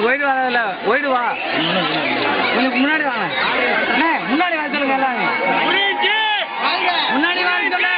Wide வரதில்ல, wide வா, கொஞ்சம் முன்னாடி வாங்க, முன்னாடி வர சொல்லுங்க எல்லாமே, முன்னாடி வாங்க சொல்லுங்க.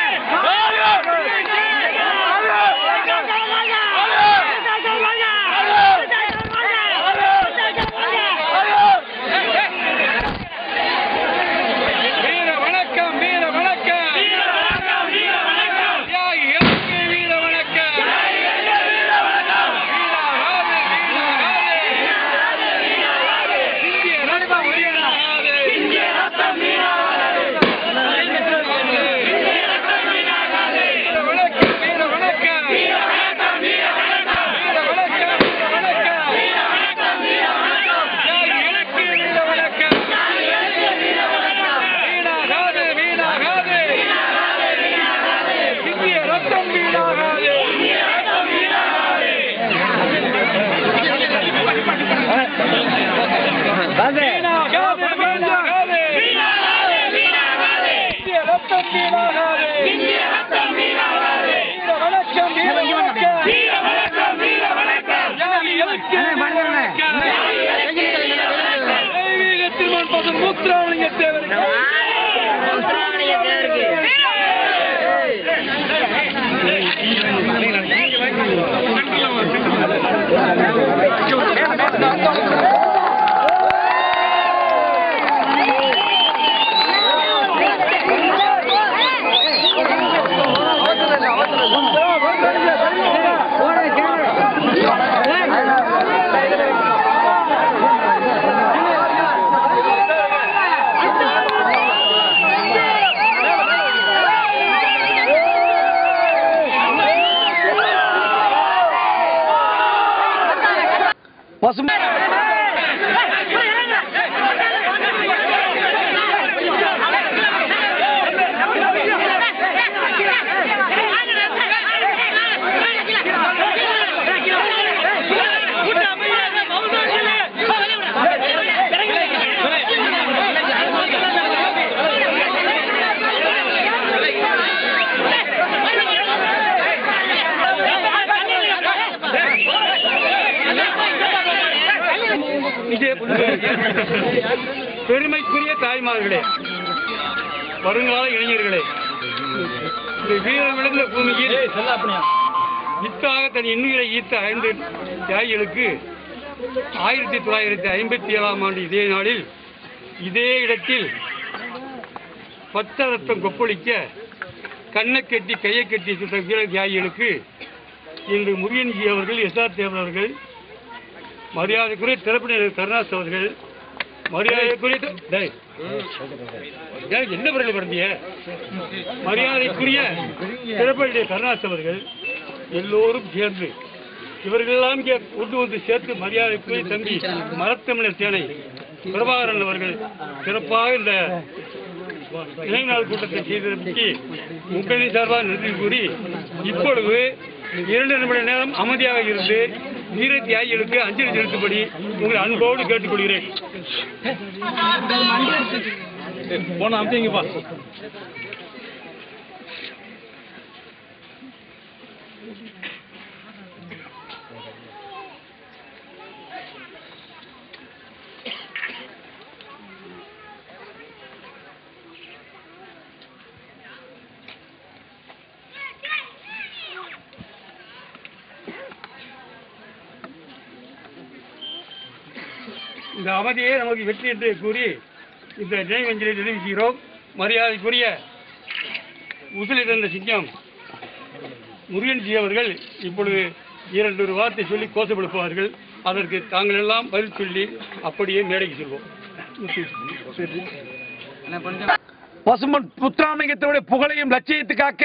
பெருமைக்குரிய தாய்மார்களே, வருங்கால இளைஞர்களே, இந்த வீரம் விழுந்த பூமியில் வித்தாக தன் இன்னுயிரை ஈர்த்த 5 தியாகிகளுக்கு 1957ஆம் ஆண்டு இதே நாளில் இதே இடத்தில் பச்சை ரத்தம் கொப்பளிக்க கண்ணை கட்டி கையை கட்டி சுட்ட வீர தியாகிகளுக்கு இன்று முருகன்ஜி அவர்கள், எஸ்ஆர் தேவர் அவர்கள், மரியாதைக்குரிய திறப்பினர் கருணாஸ் அவர்கள், மரியாதைக்குரிய என்ன பிறகு பிறந்திய மரியாதைக்குரிய திறப்பினர் கருணாஸ் அவர்கள் எல்லோரும் சேர்ந்து இவர்களெல்லாம் கொண்டு வந்து சேர்த்து மரியாதைக்குரிய தம்பி மரத்தமிழர் சேனை பிரபாகரன் அவர்கள் சிறப்பாக இந்த இளைஞர் கூட்டத்தை செய்ததற்கு முன்னணி சார்பாக நன்றி கூறி இப்பொழுது 2 நிமிட நேரம் அமைதியாக இருந்து வீர தியாகிகளுக்கு அஞ்சலி செலுத்தும்படி உங்களை அன்போடு கேட்டுக்கொள்கிறேன். போன அமைதிங்கப்பா. இந்த அமைதியை நமக்கு வெற்றி என்று கூறி இந்த நினைவஞ்சலியை தெரிவிக்கிறோம். மரியாதைக்குரிய உசிலிருந்த சிங்கம் முருகன்ஜி அவர்கள் இப்பொழுது 2 வார்த்தை சொல்லி கோஷப்படுத்துவார்கள். அதற்கு தாங்கள் எல்லாம் பதில் சொல்லி அப்படியே மேடைக்கு செல்வோம். பசும்பொன் முத்துராமலிங்கத்தினுடைய புகழையும் லட்சியத்தை காக்க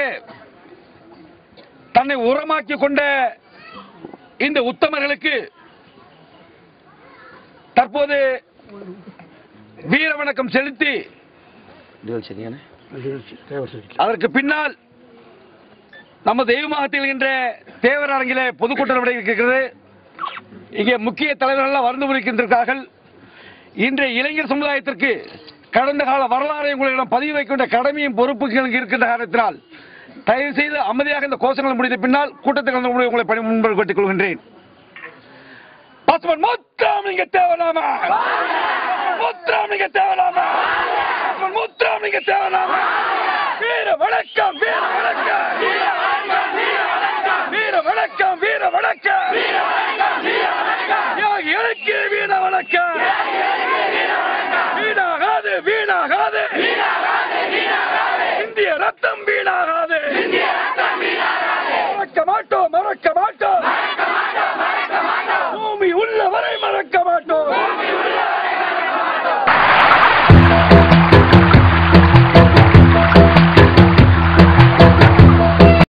தன்னை உரமாக்கி கொண்ட இந்த உத்தமர்களுக்கு தற்போது வீர வணக்கம் செலுத்தி அதற்கு பின்னால் நம்ம தெய்வமாக திகழ்கின்ற தேவர் அரங்கிலே பொதுக்கூட்டம் நடைபெறுகிறது. இங்கே முக்கிய தலைவர்கள் வந்து முடிக்கின்றார்கள். இன்றைய இளைஞர் சமுதாயத்திற்கு கடந்த கால வரலாறை உங்களிடம் பதிவு வைக்கின்ற கடமையும் பொறுப்புகள் இருக்கின்ற காரணத்தினால் தயவு செய்து அமைதியாக இந்த கோஷங்கள் முடிந்த பின்னால் கூட்டத்தில் கலந்து உங்களை பணி முன்பு கேட்டுக் கொள்கின்றேன். பசுமன் முத்துராமலிங்க தேவராம முத்துராமலிங்க தேவராம முத்துராமலிங்க தேவராம வீர வணக்கம் வீர வணக்கம் வீர வணக்கம் வீர வணக்கம் எனக்கு வீர வணக்கம் வீணாகாது வீணாகாது